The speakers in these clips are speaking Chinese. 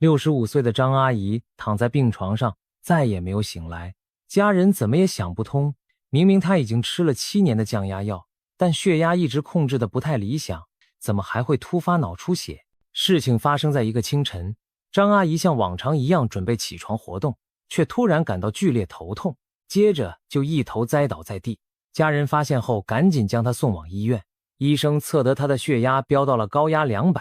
65岁的张阿姨躺在病床上，再也没有醒来。家人怎么也想不通，明明她已经吃了7年的降压药，但血压一直控制的不太理想，怎么还会突发脑出血？事情发生在一个清晨，张阿姨像往常一样准备起床活动，却突然感到剧烈头痛，接着就一头栽倒在地。家人发现后赶紧将她送往医院，医生测得她的血压飙到了高压200，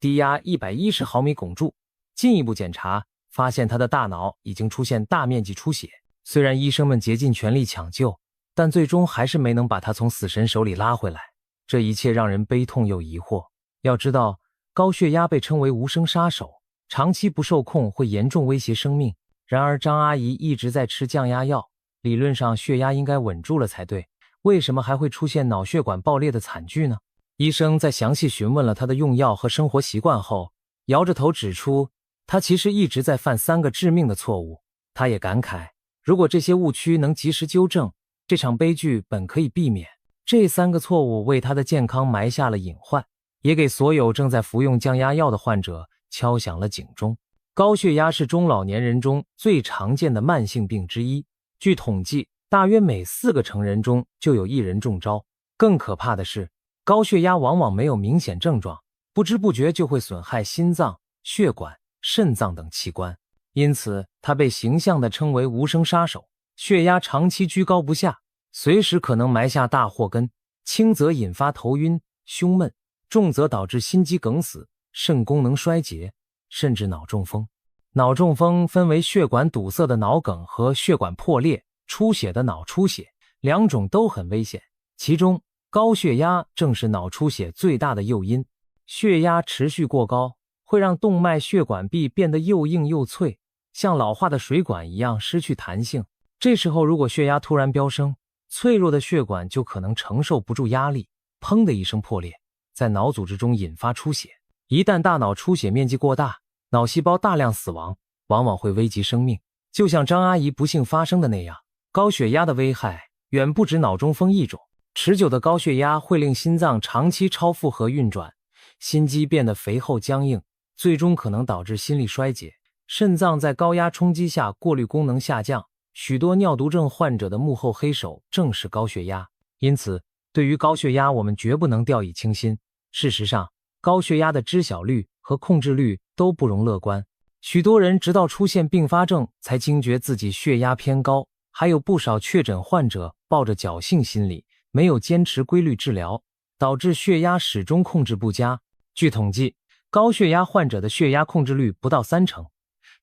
低压110毫米汞柱。进一步检查发现她的大脑已经出现大面积出血。虽然医生们竭尽全力抢救，但最终还是没能把她从死神手里拉回来。这一切让人悲痛又疑惑。要知道，高血压被称为无声杀手，长期不受控会严重威胁生命。然而张阿姨一直在吃降压药，理论上血压应该稳住了才对，为什么还会出现脑血管爆裂的惨剧呢？医生在详细询问了她的用药和生活习惯后，摇着头指出，她其实一直在犯3个致命的错误。她也感慨，如果这些误区能及时纠正，这场悲剧本可以避免。这3个错误为她的健康埋下了隐患，也给所有正在服用降压药的患者敲响了警钟。高血压是中老年人中最常见的慢性病之一，据统计，大约每4个成人中就有1人中招。更可怕的是，高血压往往没有明显症状，不知不觉就会损害心脏、血管、肾脏等器官，因此它被形象地称为无声杀手。血压长期居高不下，随时可能埋下大祸根，轻则引发头晕、胸闷，重则导致心肌梗死、肾功能衰竭，甚至脑中风。脑中风分为血管堵塞的脑梗和血管破裂、出血的脑出血，两种都很危险。其中，高血压正是脑出血最大的诱因。血压持续过高，会让动脉血管壁变得又硬又脆，像老化的水管一样失去弹性。这时候如果血压突然飙升，脆弱的血管就可能承受不住压力，砰的一声破裂，在脑组织中引发出血。一旦大脑出血面积过大，脑细胞大量死亡，往往会危及生命。就像张阿姨不幸发生的那样，高血压的危害远不止脑中风一种。持久的高血压会令心脏长期超负荷运转，心肌变得肥厚僵硬，最终可能导致心力衰竭。肾脏在高压冲击下过滤功能下降，许多尿毒症患者的幕后黑手正是高血压。因此，对于高血压我们绝不能掉以轻心。事实上，高血压的知晓率和控制率都不容乐观。许多人直到出现并发症才惊觉自己血压偏高，还有不少确诊患者抱着侥幸心理，没有坚持规律治疗，导致血压始终控制不佳。据统计，高血压患者的血压控制率不到30%，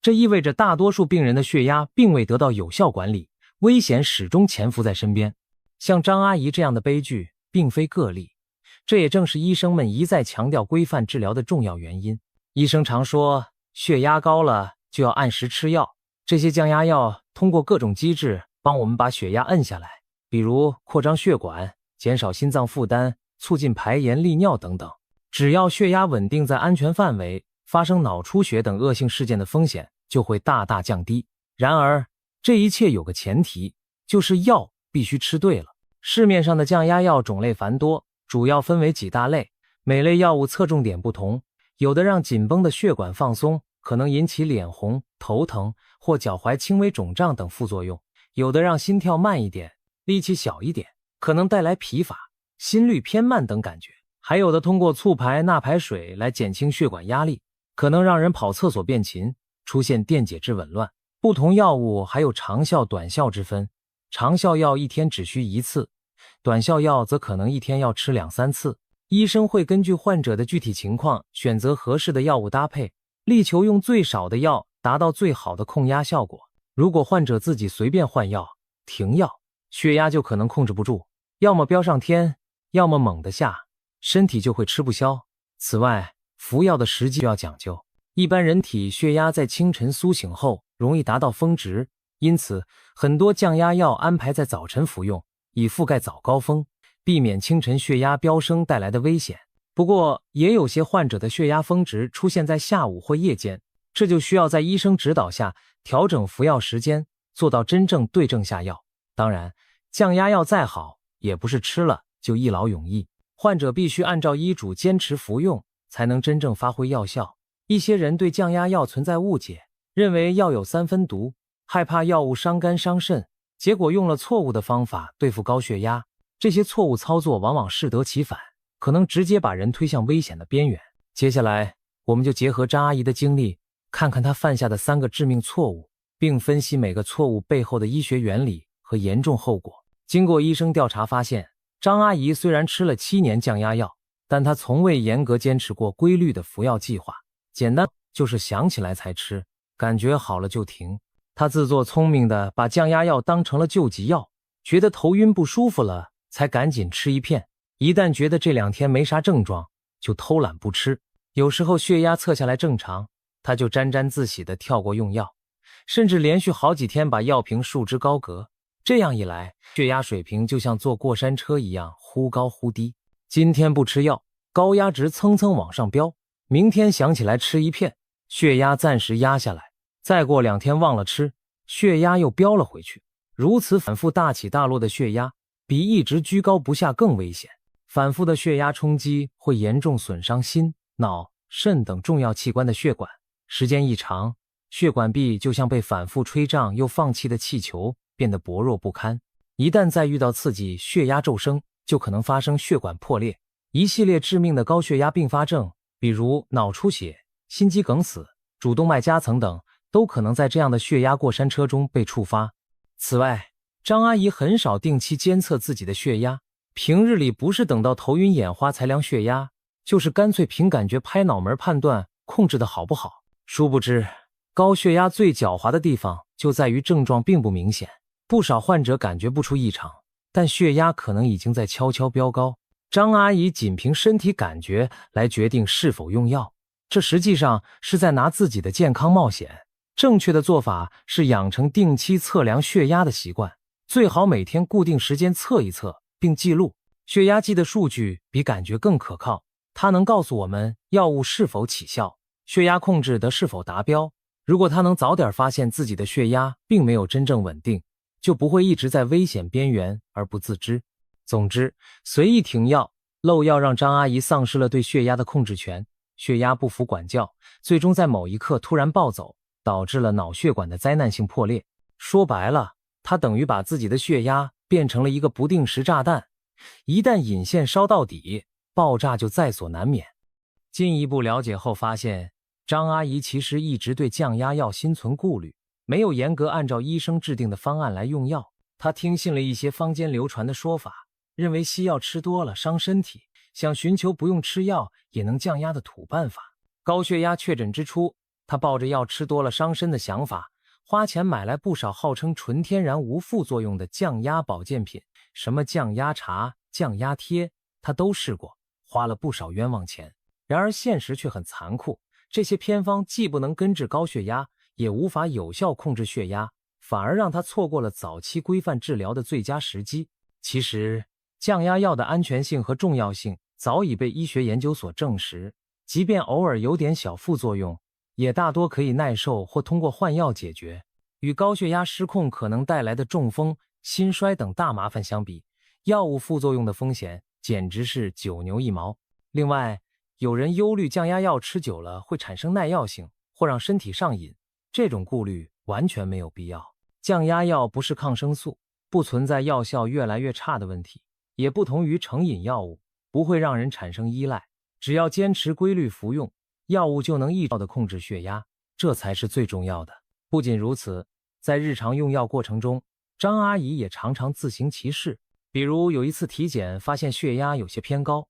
这意味着大多数病人的血压并未得到有效管理，危险始终潜伏在身边。像张阿姨这样的悲剧并非个例，这也正是医生们一再强调规范治疗的重要原因。医生常说，血压高了就要按时吃药，这些降压药通过各种机制帮我们把血压摁下来，比如扩张血管、减少心脏负担、促进排盐利尿等等。只要血压稳定在安全范围，发生脑出血等恶性事件的风险就会大大降低。然而，这一切有个前提，就是药必须吃对了。市面上的降压药种类繁多，主要分为几大类，每类药物侧重点不同，有的让紧绷的血管放松，可能引起脸红、头疼或脚踝轻微肿胀等副作用；有的让心跳慢一点，力气小一点，可能带来疲乏、心率偏慢等感觉；还有的通过促排钠排水来减轻血管压力，可能让人跑厕所变勤，出现电解质紊乱。不同药物还有长效短效之分，长效药一天只需1次，短效药则可能一天要吃2-3次。医生会根据患者的具体情况选择合适的药物搭配，力求用最少的药达到最好的控压效果。如果患者自己随便换药、停药，血压就可能控制不住，要么飙上天，要么猛地下，身体就会吃不消。此外，服药的时机要讲究。一般人体血压在清晨苏醒后容易达到峰值，因此很多降压药安排在早晨服用，以覆盖早高峰，避免清晨血压飙升带来的危险。不过，也有些患者的血压峰值出现在下午或夜间，这就需要在医生指导下调整服药时间，做到真正对症下药。当然，降压药再好，也不是吃了就一劳永逸，患者必须按照医嘱坚持服用，才能真正发挥药效。一些人对降压药存在误解，认为药有3分毒，害怕药物伤肝伤肾，结果用了错误的方法对付高血压。这些错误操作往往适得其反，可能直接把人推向危险的边缘。接下来，我们就结合张阿姨的经历，看看她犯下的3个致命错误，并分析每个错误背后的医学原理和严重后果。经过医生调查发现，张阿姨虽然吃了7年降压药，但她从未严格坚持过规律的服药计划，简单就是想起来才吃，感觉好了就停。她自作聪明地把降压药当成了救急药，觉得头晕不舒服了才赶紧吃1片，一旦觉得这2天没啥症状，就偷懒不吃。有时候血压测下来正常，她就沾沾自喜地跳过用药，甚至连续好几天把药瓶束之高阁。这样一来，血压水平就像坐过山车一样忽高忽低。今天不吃药，高压值蹭蹭往上飙，明天想起来吃1片，血压暂时压下来，再过2天忘了吃，血压又飙了回去。如此反复大起大落的血压，比一直居高不下更危险。反复的血压冲击会严重损伤心、脑、肾等重要器官的血管，时间一长，血管壁就像被反复吹胀又放气的气球，变得薄弱不堪。一旦再遇到刺激，血压骤升，就可能发生血管破裂。一系列致命的高血压并发症，比如脑出血、心肌梗死、主动脉夹层等，都可能在这样的血压过山车中被触发。此外，张阿姨很少定期监测自己的血压，平日里不是等到头晕眼花才量血压，就是干脆凭感觉拍脑门判断控制的好不好。殊不知，高血压最狡猾的地方就在于症状并不明显，不少患者感觉不出异常，但血压可能已经在悄悄飙高。张阿姨仅凭身体感觉来决定是否用药，这实际上是在拿自己的健康冒险。正确的做法是养成定期测量血压的习惯，最好每天固定时间测一测并记录。血压计的数据比感觉更可靠，它能告诉我们药物是否起效，血压控制的是否达标。如果它能早点发现自己的血压并没有真正稳定，就不会一直在危险边缘而不自知。总之，随意停药、漏药让张阿姨丧失了对血压的控制权，血压不服管教，最终在某一刻突然暴走，导致了脑血管的灾难性破裂。说白了，她等于把自己的血压变成了一个不定时炸弹，一旦引线烧到底，爆炸就在所难免。进一步了解后发现，张阿姨其实一直对降压药心存顾虑，没有严格按照医生制定的方案来用药。她听信了一些坊间流传的说法，认为西药吃多了伤身体，想寻求不用吃药也能降压的土办法。高血压确诊之初，她抱着药吃多了伤身的想法，花钱买来不少号称纯天然无副作用的降压保健品，什么降压茶、降压贴，她都试过，花了不少冤枉钱。然而现实却很残酷，这些偏方既不能根治高血压，也无法有效控制血压，反而让她错过了早期规范治疗的最佳时机。其实，降压药的安全性和重要性早已被医学研究所证实，即便偶尔有点小副作用，也大多可以耐受或通过换药解决。与高血压失控可能带来的中风、心衰等大麻烦相比，药物副作用的风险简直是九牛一毛。另外，有人忧虑降压药吃久了会产生耐药性，或让身体上瘾，这种顾虑完全没有必要。降压药不是抗生素，不存在药效越来越差的问题，也不同于成瘾药物，不会让人产生依赖。只要坚持规律服用，药物就能有效地控制血压，这才是最重要的。不仅如此，在日常用药过程中，张阿姨也常常自行其事。比如有一次体检发现血压有些偏高，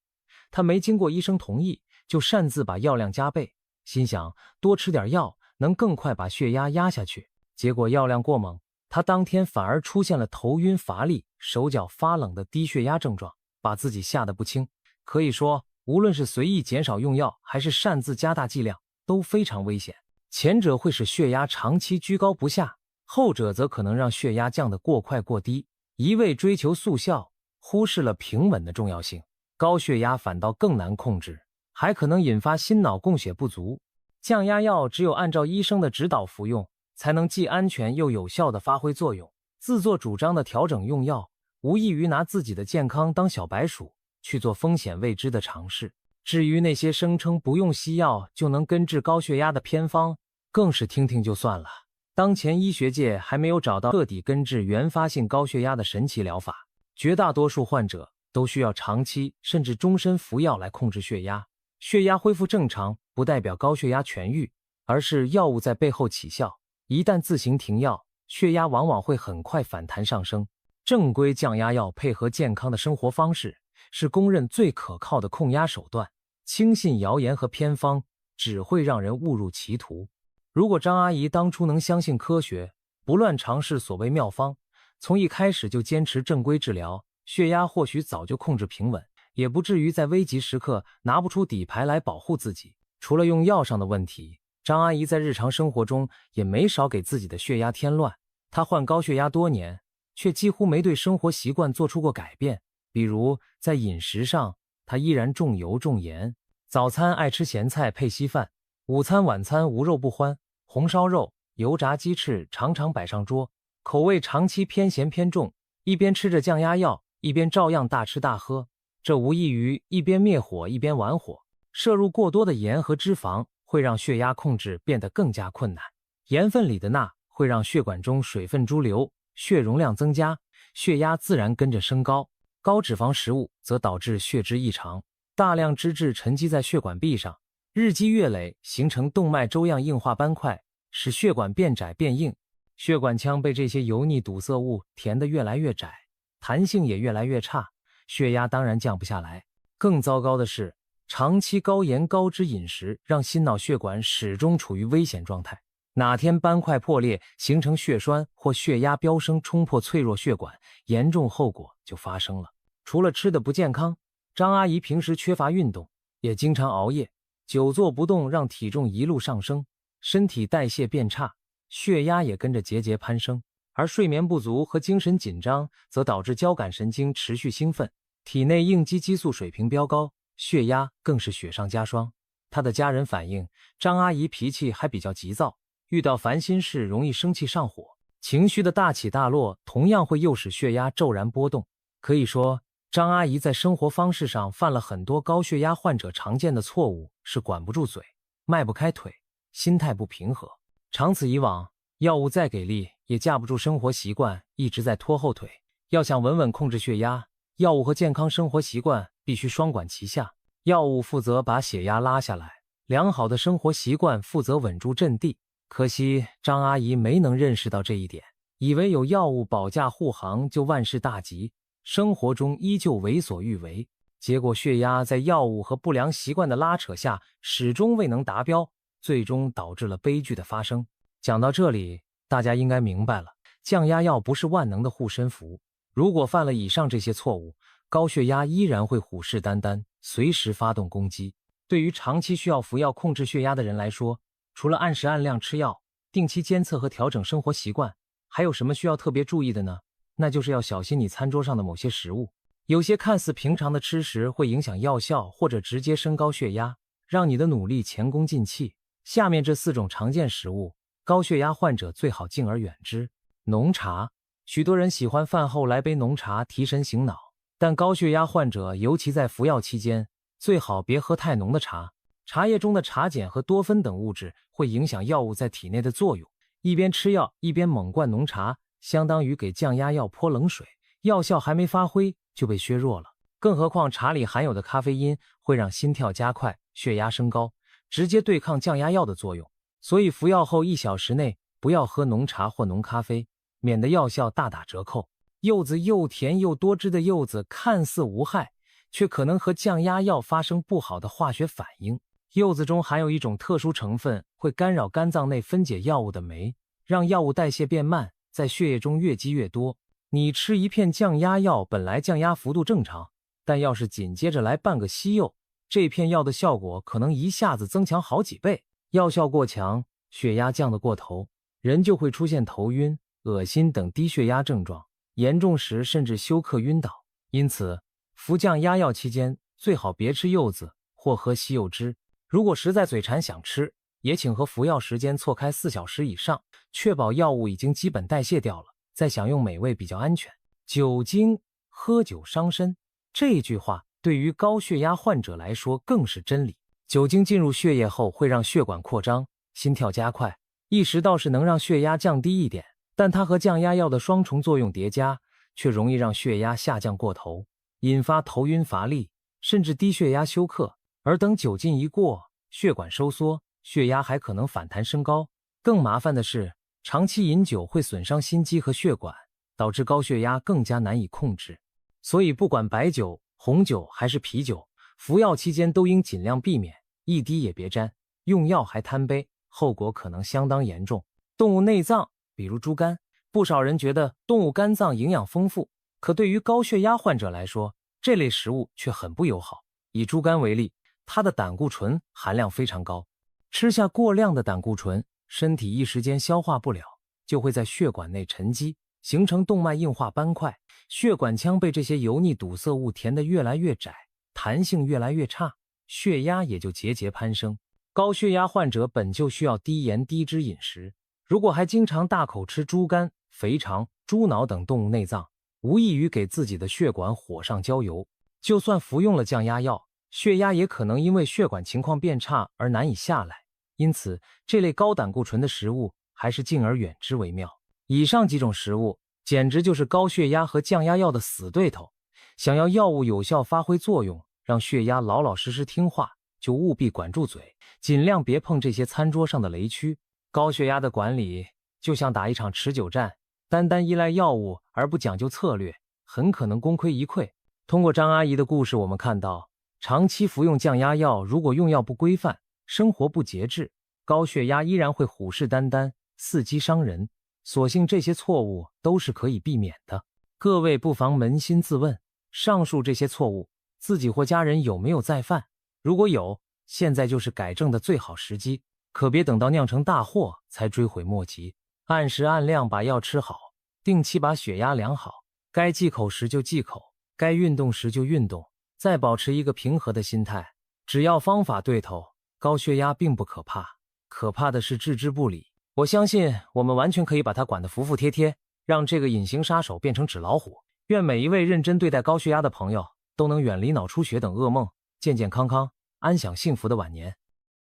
她没经过医生同意，就擅自把药量加倍，心想多吃点药能更快把血压压下去。结果药量过猛，她当天反而出现了头晕乏力、手脚发冷的低血压症状，把自己吓得不轻。可以说，无论是随意减少用药，还是擅自加大剂量，都非常危险。前者会使血压长期居高不下，后者则可能让血压降得过快过低，一味追求速效，忽视了平稳的重要性。高血压反倒更难控制，还可能引发心脑供血不足。降压药只有按照医生的指导服用，才能既安全又有效地发挥作用。自作主张的调整用药，无异于拿自己的健康当小白鼠，去做风险未知的尝试。至于那些声称不用西药就能根治高血压的偏方，更是听听就算了。当前医学界还没有找到彻底根治原发性高血压的神奇疗法，绝大多数患者都需要长期甚至终身服药来控制血压。血压恢复正常不代表高血压痊愈，而是药物在背后起效，一旦自行停药，血压往往会很快反弹上升。正规降压药配合健康的生活方式，是公认最可靠的控压手段。轻信谣言和偏方，只会让人误入歧途。如果张阿姨当初能相信科学，不乱尝试所谓妙方，从一开始就坚持正规治疗，血压或许早就控制平稳，也不至于在危急时刻拿不出底牌来保护自己。除了用药上的问题，张阿姨在日常生活中也没少给自己的血压添乱。她患高血压多年，却几乎没对生活习惯做出过改变。比如在饮食上，她依然重油重盐，早餐爱吃咸菜配稀饭，午餐晚餐无肉不欢，红烧肉、油炸鸡翅常常摆上桌，口味长期偏咸偏重，一边吃着降压药，一边照样大吃大喝。这无异于一边灭火一边玩火。摄入过多的盐和脂肪会让血压控制变得更加困难。盐分里的钠会让血管中水分潴留，血容量增加，血压自然跟着升高。高脂肪食物则导致血脂异常，大量脂质沉积在血管壁上，日积月累形成动脉粥样硬化斑块，使血管变窄变硬。血管腔被这些油腻堵塞物填得越来越窄，弹性也越来越差，血压当然降不下来。更糟糕的是，长期高盐高脂饮食让心脑血管始终处于危险状态。哪天斑块破裂形成血栓或血压飙升冲破脆弱血管，严重后果就发生了。除了吃的不健康，张阿姨平时缺乏运动，也经常熬夜，久坐不动让体重一路上升，身体代谢变差，血压也跟着节节攀升。而睡眠不足和精神紧张则导致交感神经持续兴奋，体内应激激素水平飙高，血压更是雪上加霜。她的家人反映，张阿姨脾气还比较急躁，遇到烦心事容易生气上火，情绪的大起大落同样会诱使血压骤然波动。可以说，张阿姨在生活方式上犯了很多高血压患者常见的错误，是管不住嘴，迈不开腿，心态不平和。长此以往，药物再给力也架不住生活习惯一直在拖后腿。要想稳稳控制血压，药物和健康生活习惯必须双管齐下。药物负责把血压拉下来，良好的生活习惯负责稳住阵地。可惜张阿姨没能认识到这一点，以为有药物保驾护航就万事大吉，生活中依旧为所欲为。结果血压在药物和不良习惯的拉扯下始终未能达标，最终导致了悲剧的发生。讲到这里，大家应该明白了，降压药不是万能的护身符。如果犯了以上这些错误，高血压依然会虎视眈眈，随时发动攻击。对于长期需要服药控制血压的人来说，除了按时按量吃药，定期监测和调整生活习惯，还有什么需要特别注意的呢？那就是要小心你餐桌上的某些食物。有些看似平常的吃食会影响药效，或者直接升高血压，让你的努力前功尽弃。下面这4种常见食物，高血压患者最好敬而远之。浓茶，许多人喜欢饭后来杯浓茶提神醒脑，但高血压患者尤其在服药期间，最好别喝太浓的茶。茶叶中的茶碱和多酚等物质会影响药物在体内的作用，一边吃药一边猛灌浓茶，相当于给降压药泼冷水，药效还没发挥就被削弱了。更何况茶里含有的咖啡因会让心跳加快，血压升高，直接对抗降压药的作用。所以服药后1小时内不要喝浓茶或浓咖啡，免得药效大打折扣。柚子又甜又多汁的柚子看似无害，却可能和降压药发生不好的化学反应。柚子中含有一种特殊成分，会干扰肝脏内分解药物的酶，让药物代谢变慢，在血液中越积越多。你吃一片降压药，本来降压幅度正常，但要是紧接着来半个西柚，这片药的效果可能一下子增强好几倍。药效过强，血压降得过头，人就会出现头晕、恶心等低血压症状，严重时甚至休克晕倒。因此，服降压药期间最好别吃柚子或喝西柚汁。如果实在嘴馋想吃，也请和服药时间错开4小时以上，确保药物已经基本代谢掉了，再享用美味比较安全。酒精，喝酒伤身，这句话对于高血压患者来说更是真理。酒精进入血液后会让血管扩张，心跳加快，一时倒是能让血压降低一点，但它和降压药的双重作用叠加，却容易让血压下降过头，引发头晕乏力，甚至低血压休克。而等酒劲一过，血管收缩，血压还可能反弹升高。更麻烦的是，长期饮酒会损伤心肌和血管，导致高血压更加难以控制。所以不管白酒、红酒还是啤酒，服药期间都应尽量避免，一滴也别沾，用药还贪杯，后果可能相当严重。动物内脏，比如猪肝，不少人觉得动物肝脏营养丰富，可对于高血压患者来说，这类食物却很不友好。以猪肝为例，它的胆固醇含量非常高，吃下过量的胆固醇，身体一时间消化不了，就会在血管内沉积，形成动脉硬化斑块，血管腔被这些油腻堵塞物填得越来越窄，弹性越来越差，血压也就节节攀升。高血压患者本就需要低盐低脂饮食，如果还经常大口吃猪肝、肥肠、猪脑等动物内脏，无异于给自己的血管火上浇油。就算服用了降压药，血压也可能因为血管情况变差而难以下来，因此这类高胆固醇的食物还是敬而远之为妙。以上几种食物简直就是高血压和降压药的死对头，想要药物有效发挥作用，让血压老老实实听话，就务必管住嘴，尽量别碰这些餐桌上的雷区。高血压的管理就像打一场持久战，单单依赖药物而不讲究策略，很可能功亏一篑。通过张阿姨的故事，我们看到长期服用降压药，如果用药不规范，生活不节制，高血压依然会虎视眈眈，伺机伤人。所幸这些错误都是可以避免的。各位不妨扪心自问，上述这些错误，自己或家人有没有再犯？如果有，现在就是改正的最好时机，可别等到酿成大祸才追悔莫及。按时按量把药吃好，定期把血压量好，该忌口时就忌口，该运动时就运动，再保持一个平和的心态。只要方法对头，高血压并不可怕，可怕的是置之不理。我相信我们完全可以把它管得服服帖帖，让这个隐形杀手变成纸老虎。愿每一位认真对待高血压的朋友都能远离脑出血等噩梦，健健康康，安享幸福的晚年。